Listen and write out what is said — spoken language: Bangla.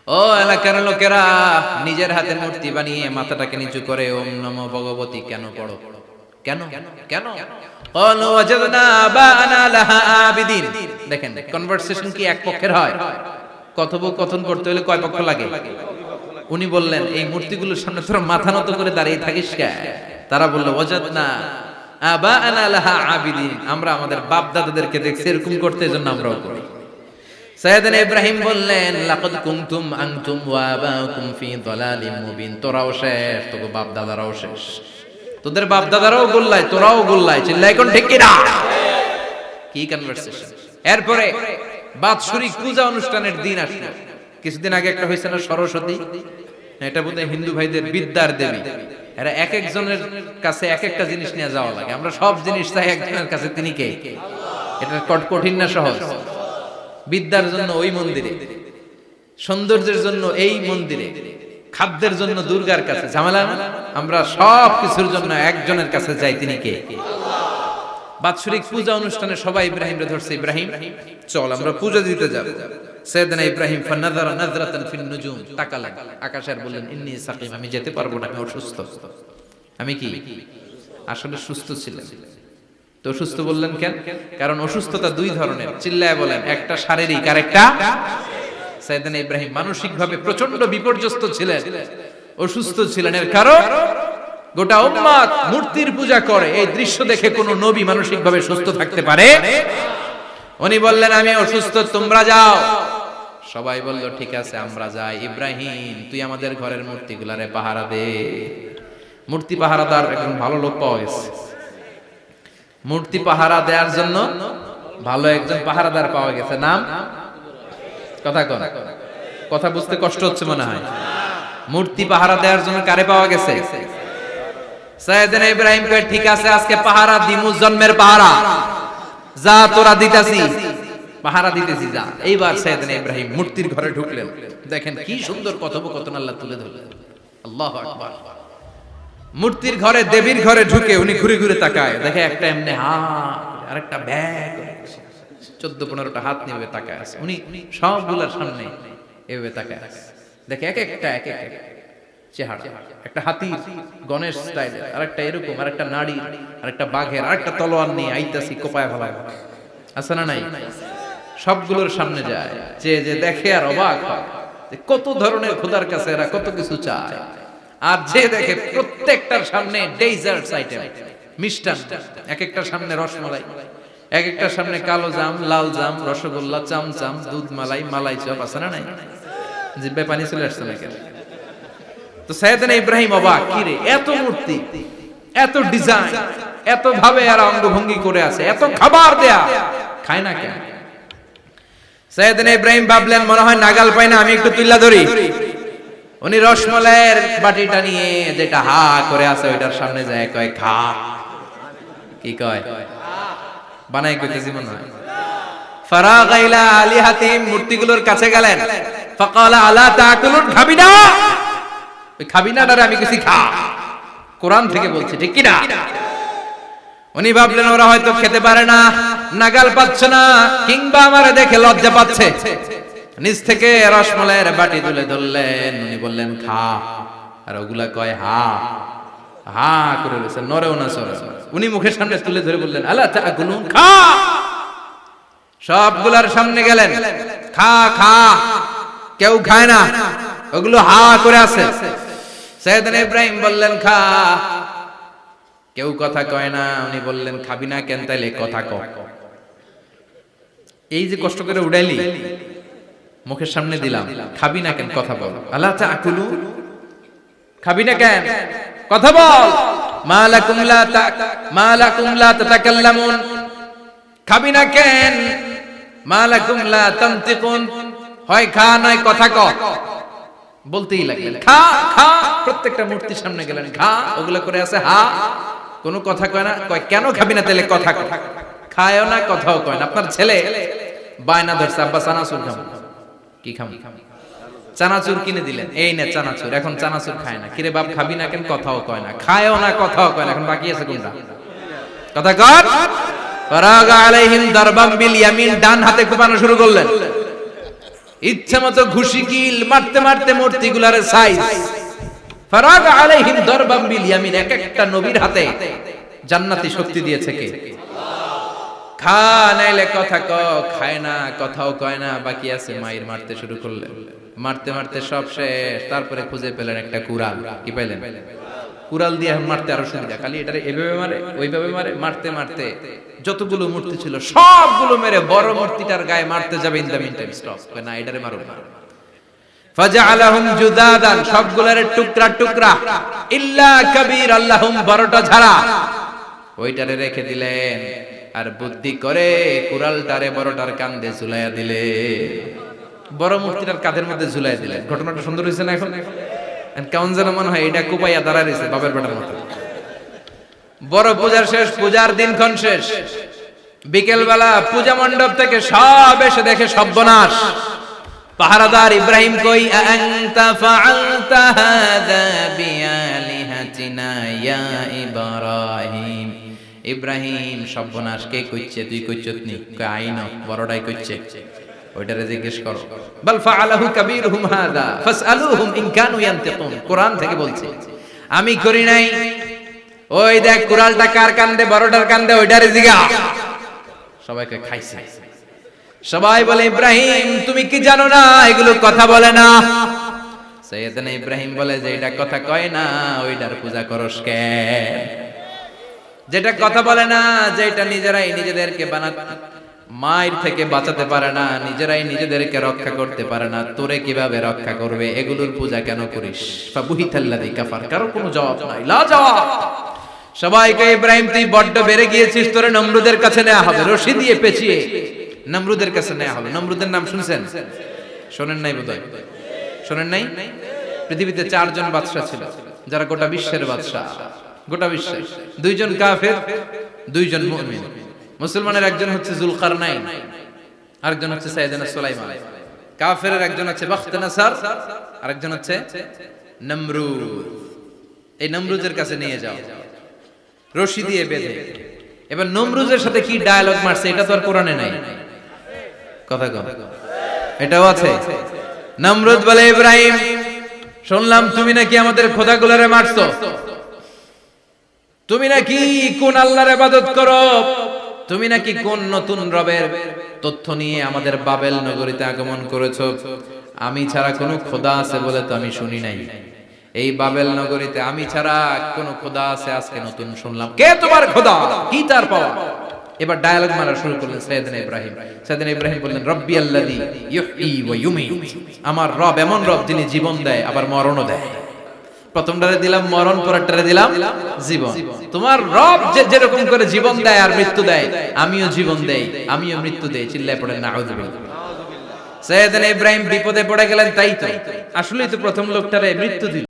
ও এলাকার লোকেরা, নিজের হাতে মূর্তি বানিয়ে মাথাটাকে নিচু করে ওম নমো ভগবতী কেন পড়ো? কেন কেন? ক্বালু ওয়াজাদনা আবানা লাহা আবিদিন। দেখেন কনভারসেশন কি এক পক্ষের হয়? কথোপকথন করতে হলে কয় পক্ষ লাগে? উনি বললেন এই মূর্তিগুলোর সামনে তোরা মাথা নত করে দাঁড়িয়ে থাকিস কেন? তারা বলল ওয়াজাদনা আবানা লাহা আবিদিন, আমরা আমাদের বাপ দাদাদেরকে দেখছি এরকম করতে, এজন্য আমরাও করি। সাইয়েদনা ইব্রাহিম বললেন লাকাদ কুনতুম আনতুম ওয়া আবাউকুম ফি দালালিম মুবিন, তোরাও শেষ, তোর বাপ দাদারাও শেষ, তোদের বাপ দাদারাও গোল্লায়, তোরাও গোল্লায়, চিল্লাই কোন ঠিক কি না? কি কনভারসেশন! এরপরে বাৎসরিক পূজা অনুষ্ঠানের দিন আসলো। কিছুদিন আগে একটা হয়েছে না সরস্বতী, এটা বোধহয় হিন্দু ভাইদের বিদ্যার দেবী। এরা এক একজনের কাছে এক একটা জিনিস নিয়ে যাওয়া লাগে, আমরা সব জিনিস চাই একজনের কাছে, তিনি কে? এটা কঠিন না সহজ? বিদ্যার জন্য ওই মন্দিরে, সৌন্দর্যের জন্য এই মন্দিরে, খাদ্যের জন্য দুর্গার কাছে, ঝামেলা না? আমরা সব কিছুর জন্য একজনের কাছে যাই, তিনি কে? বাৎসরিক পূজা অনুষ্ঠানে সবাই ইব্রাহিমরে ধরছে, ইব্রাহিম চল আমরা পূজা দিতে যাব। সাইয়েদনা ইব্রাহিম ফানাযারা নাযরাতান ফিন নুজুম, তাকালেন আকাশে আর বললেন ইন্নী সাকিম, আমি যেতে পারবো না, আমি অসুস্থ। আমি কি আসলে সুস্থ ছিলাম? তো অসুস্থ বললেন কেন? কারণ অসুস্থতা দুই ধরনের, চিল্লায় বলেন, একটা শারীরিক আর একটা। সাইয়েদনা ইব্রাহিম মানসিকভাবে প্রচন্ড বিপর্যস্ত ছিলেন, অসুস্থ ছিলেন। এর কারণ গোটা উম্মত মূর্তির পূজা করে, এই দৃশ্য দেখে কোন নবী মানসিকভাবে সুস্থ থাকতে পারে? উনি বললেন আমি অসুস্থ, তোমরা যাও। সবাই বলল ঠিক আছে আমরা যাই। ইব্রাহিম তুই আমাদের ঘরের মূর্তিগুলারে পাহারা দে। মূর্তি পাহারাদার একজন ভালো লোক পাওয়া গেছে, মূর্তি পাহারা দেওয়ার জন্য ভালো একজন পাহারাদার পাওয়া গেছে। নাম কথা কন, কথা বুঝতে কষ্ট হচ্ছে মনে হয়। মূর্তি পাহারা দেওয়ার জন্য কারে পাওয়া গেছে? সাইয়েদনা ইব্রাহিম কয় ঠিক আছে আজকে পাহারা দিমু, জন্মের পাহারা, যা তোরা দিতাছি, পাহারা দিতেছি যা। এইবার সাইয়েদনা ইব্রাহিম মূর্তির ঘরে ঢুকলেন। দেখেন কি সুন্দর কথোপকথন আল্লাহ তুলে ধরলেন। আল্লাহু আকবার। মূর্তির ঘরে, দেবীর ঘরে ঢুকে উনি ঘুরে ঘুরে তাকায়, দেখে একটা এমনি হাত আর একটা ব্যাগ, 14-15টা হাত নিয়ে তাকায় আছে। উনি সবগুলোর সামনে এভাবে তাকায় আছে, দেখে এক একটা এক এক চেহারা, একটা হাতি গণেশ স্টাইলের, আরেকটা এরকম, আরেকটা নাড়ি, আরেকটা বাঘের, আরেকটা তলোয়ার নিয়ে আইতাছি কোপায় ফেলায়, আছে না নাই? সবগুলোর সামনে যায়, যে যে দেখে আর অবাক হয় যে কত ধরনের খোদার কাছে এরা কত কিছু চায়। আর যে দেখে প্রত্যেকটার সামনে ডেজার্টস আইটেম, মিষ্টান্ন, এক একটার সামনে রসমালাই, এক একটার সামনে কালো জাম, লাল জাম, রসগোল্লা, চামচাম, দুধ মালাই, মালাই চপ, আছে না নাই? জিব্বায় পানি চলে আসছে না কেন? তো সাইয়েদনা ইব্রাহিম অবাক, কি রে এত মূর্তি, এত ডিজাইন, এত ভাবে আর অঙ্গভঙ্গি করে আছে, এত খাবার দেয়া, খায় না কেন? সাইয়েদনা ইব্রাহিম ভাবলেন মনে হয় নাগাল পায় না, আমি একটু তুইলা ধরি। উনি রসমালাইয়ের বাটিটা নিয়ে যেটা হা করে আছে ওইটার সামনে যায়, কয় খা। কি কয়? বানাই কইতেছি মনে হয়। ফারাগা ইলা আলিহাতিহিম, মূর্তিগুলোর কাছে গেলেন। ফাকালা আলা তাকুলুন, খাবি না? ওই খাবি না ডারে আমি কিছু খা, কোরআন থেকে বলছি, ঠিক কি না? উনি ভাবলেন ওরা হয়তো খেতে পারে না, নাগাল পাচ্ছে না, কিংবা আমারে দেখে লজ্জা পাচ্ছে। নিজ থেকে রসমালাইয়ের বাটি তুলে ধরলেন, উনি বললেন খা, আর ওগুলা কয় হা হা করে বলছে, নরেও না সরে। উনি মুখের সামনে তুলে ধরে বললেন আলা তাকুলুন, খা। সবগুলার সামনে গেলেন, খা খা, কেউ খায় না, ওগুলো হা করে আছে। সাইয়েদনা ইব্রাহিম বললেন খা, কেউ কথা কয় না। উনি বললেন খাবি না কেন? তাইলে কথা ক। এই যে কষ্ট করে উড়াইলি, মুখের সামনে দিলাম, খাবি না কেন? কথা বল। আলা তাকুলু, খাবি না কেন? কথা বল। মালাকুম লা তাতাকাল্লামুন, খাবি না কেন? মালাকুম লা তানতিকুন, হয় খা নয় কথা ক। বলতেই লাগলেন খা খা, প্রত্যেকটা মূর্তির সামনে গেলেন, খা, ওগুলো করে আছে হা, কোনো কথা কয় না। কয় কেন খাবি না? তাহলে কথা ক। খায়ও না, কথাও কয় না। আপনার ছেলে বায়না ধরছে আব্বা চানাচুর খাবো। কি খাবি? চানাচুর কিনে দিলেন, এই নে চানাচুর। এখন চানাচুর খায় না। কিরে বাপ খাবি না কেন? কথাও কয় না, খায়ও না, কথাও কয় না। এখন বাকি আছে কোনটা? কথা কর। ফারাগা আলাইহিম দারবাম বিল ইয়ামিন, ডান হাতে কোপানো শুরু করলেন। ইচ্ছা মতো ঘুষি কিল মারতে মারতে মূর্তিগুলার সাইজ। ফারাগ আলাইহিম দরবাম বিল ইয়ামিন, এক একটা নবীর হাতে জান্নাতি শক্তি দিয়েছে কে? খা নাইলে কথা ক, খায় না, কথাও কয় না, বাকি আছে মায়ের মারতে শুরু করলেন। মারতে মারতে সব শেষ, তারপরে খুঁজে পেলেন একটা কুড়াল। কি পাইলেন? কুড়াল দিয়ে মারতে আরো সুবিধা, খালি এটারে এভাবে মারে ওইভাবে মারে, মারতে মারতে যতগুলো মূর্তি ছিল সবগুলো মেরে বড় মূর্তিটার গায়ে মারতে যাবে, in the meantime stop, না এটারে মারো না। ফাজআলাহুম জুদাদান, সবগুলোর টুকরা টুকরা, ইল্লা কাবীর আল্লাহুম, বড়টা ছাড়া ওইটারে রেখে দিলেন। আর বুদ্ধি করে কুড়ালটারে বড়টার কাঁধে ঝুলাইয়া দিলে, বড় মূর্তিটার কাঁধের মধ্যে ঝুলাইয়া দিলেন। ঘটনাটা সুন্দর হয়েছে না? এখন কেমন যেন মনে হয় এটা কুপাইয়া দাঁড়া রয়েছে বাবার বেটার মতো। বড় পূজার শেষ, পূজার দিনক্ষণ শেষ। বিকেল বেলা পূজা মণ্ডপ থেকে সব এসে দেখে সর্বনাশ। পাহারাদার ইব্রাহিম কই, আনতা ফাআলতা হাযা বিআলিহাতিনা ইয়া ইব্রাহিম। ইব্রাহিম সর্বনাশ কে কইছে? তুই কইছত নি? কই আইন বড়টাই কইছে, ওইটারে জিজ্ঞেস করো। বাল ফাআলাহু কাবীরুহুম হাযা ফাসআলুহুম ইন কানু ইয়ানতিকুন। কোরআন থেকে বলছে, আমি করি নাই। ওই দেখ কুড়ালটা কার কান্দে? বড়টার কান্দে, ওইটারে জিগা। সবাইকে খাইছে। সবাই বলে, ইব্রাহিম তুমি কি জানো না এগুলো কথা বলে না? সাইয়েদনা ইব্রাহিম বলে যে এটা কথা কয় না, ওইটার পূজা করস কেন? যেটা কথা বলে না, যেটা নিজেরাই নিজেদেরকে বানাতে, মায়ের থেকে বাঁচাতে পারে না, নিজেরাই নিজেদেরকে রক্ষা করতে পারে না, তোরে কিভাবে রক্ষা করবে? এগুলোর পূজা কেন করিস? ফাবুহিতাল্লাযী কাফার, কারো কোনো জবাব নাই, লা জবাব। সবাইকে, ইব্রাহিম তুই বড্ড বেড়ে গিয়েছিস, তোরে নমরুদের কাছে নেওয়া হবে, রশি দিয়ে পেঁচিয়ে নমরুদের কাছে নেওয়া হবে। নমরুদের নাম শুনছেন? শোনেন নাই বোধহয়? শোনেন নাই? পৃথিবীতে 4 জন বাদশা ছিল, যারা গোটা বিশ্বের বাদশা। গোটা বিশ্বের 2 জন কাফের, 2 জন মুমিন। মুসলমানের একজন হচ্ছে যুলকারনাইন, আরেকজন হচ্ছে সাইয়েদনা সুলাইমান। কাফেরের একজন হচ্ছে বাখতানাসার, আরেকজন হচ্ছে নমরুদ। এই নমরুদের কাছে নিয়ে যাও, রশি দিয়ে বেঁধে। এবার নমরুদের সাথে কি ডায়ালগ মারছে এটা তো আর কোরআনে নাই। কথা কম, এটাও আছে। নমরুদ বলে, ইব্রাহিম শুনলাম তুমি নাকি আমাদের খোদাগুলোরে মারছো, তুমি নাকি কোন আল্লাহর ইবাদত করো, তুমি নাকি কোন নতুন রবের তথ্য নিয়ে আমাদের বাবেল নগরীতে আগমন করেছো। আমি ছাড়া কোনো খোদা আছে বলে তো আমি শুনি নাই। এই বাবেল নগরীতে আমি ছাড়া কোন খোদা আছে আজকে নতুন শুনলাম। কে তোমার খোদা? কি তার পাওয়া? এবার ডায়ালগ মারা শুরু করলেন সাইয়েদনা ইব্রাহিম। সাইয়েদনা ইব্রাহিম বললেন, রব্বি আল্লাযী ইউহয়ী ওয়া ইউমীত, আমার রব এমন রব যিনি জীবন দেয় আবার মরণও দেয়। প্রথমটারে দিলাম মরণ, পরেরটারে দিলাম জীবন। তোমার রব যেরকম করে জীবন দেয় আর মৃত্যু দেয়, আমিও জীবন দেই, আমিও মৃত্যু দেই। চিল্লায় পড়েন নাউযুবিল্লাহ। সাইয়েদনা ইব্রাহিম বিপদে পড়ে গেলেন। তাই তো আসলেই তো প্রথম লোকটারে মৃত্যু দিল।